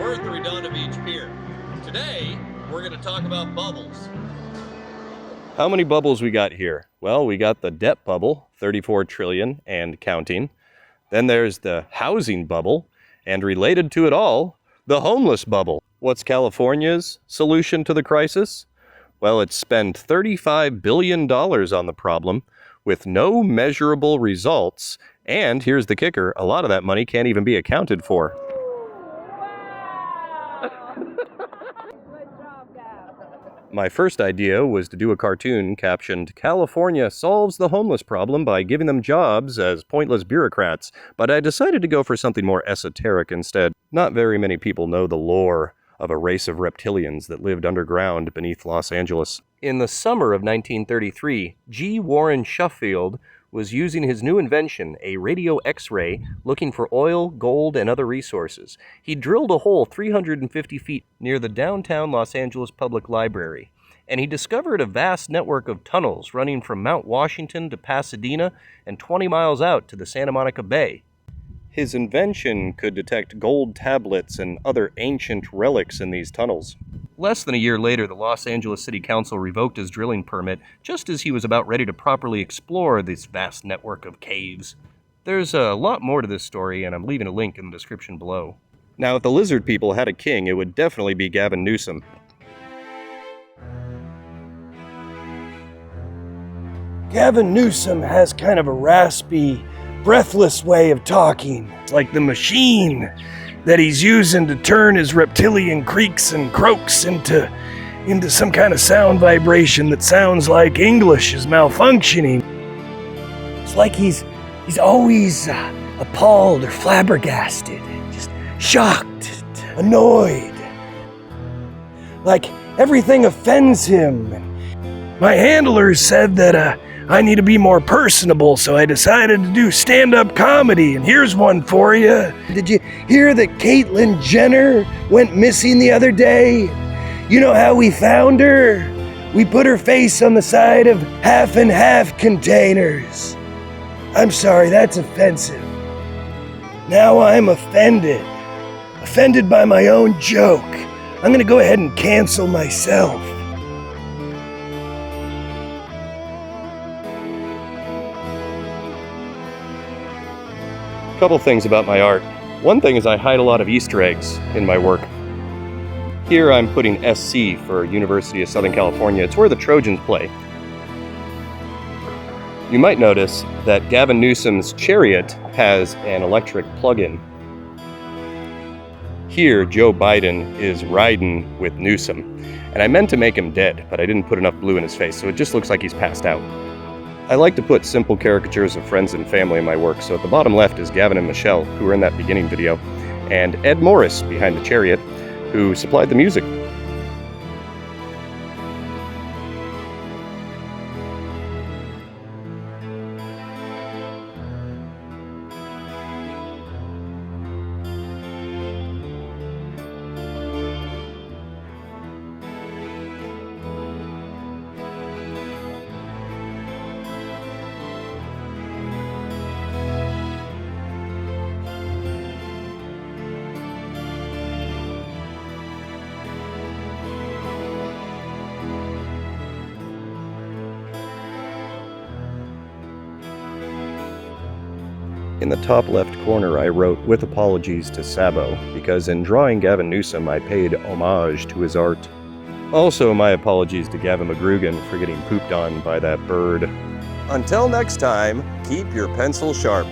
We're at the Redondo Beach Pier. Today, we're going to talk about bubbles. How many bubbles we got here? Well, we got the debt bubble, 34 trillion and counting. Then there's the housing bubble, and related to it all, the homeless bubble. What's California's solution to the crisis? Well, it's spend $35 billion on the problem with no measurable results. And here's the kicker, a lot of that money can't even be accounted for. My first idea was to do a cartoon captioned, "California solves the homeless problem by giving them jobs as pointless bureaucrats," but I decided to go for something more esoteric instead. Not very many people know the lore of a race of reptilians that lived underground beneath Los Angeles. In the summer of 1933, G. Warren Shuffield was using his new invention, a radio X-ray, looking for oil, gold, and other resources. He drilled a hole 350 feet near the downtown Los Angeles Public Library, and he discovered a vast network of tunnels running from Mount Washington to Pasadena and 20 miles out to the Santa Monica Bay. His invention could detect gold tablets and other ancient relics in these tunnels. Less than a year later, the Los Angeles City Council revoked his drilling permit just as he was about ready to properly explore this vast network of caves. There's a lot more to this story, and I'm leaving a link in the description below. Now, if the lizard people had a king, it would definitely be Gavin Newsom. Gavin Newsom has kind of a raspy, breathless way of talking. It's like the machine that he's using to turn his reptilian creaks and croaks into some kind of sound vibration that sounds like English is malfunctioning. It's like he's always appalled or flabbergasted, just shocked, annoyed. Like everything offends him. My handler said that I need to be more personable, so I decided to do stand-up comedy, and here's one for you. Did you hear that Caitlyn Jenner went missing the other day? You know how we found her? We put her face on the side of half and half containers. I'm sorry, that's offensive. Now I'm offended. Offended by my own joke. I'm gonna go ahead and cancel myself. Couple things about my art. One thing is I hide a lot of Easter eggs in my work. Here I'm putting SC for University of Southern California. It's where the Trojans play. You might notice that Gavin Newsom's chariot has an electric plug-in. Here, Joe Biden is riding with Newsom. And I meant to make him dead, but I didn't put enough blue in his face, so it just looks like he's passed out. I like to put simple caricatures of friends and family in my work, so at the bottom left is Gavin and Michelle, who were in that beginning video, and Ed Morris behind the chariot, who supplied the music. In the top left corner, I wrote, "With apologies to Sabo," because in drawing Gavin Newsom, I paid homage to his art. Also, my apologies to Gavin McGrugan for getting pooped on by that bird. Until next time, keep your pencil sharp.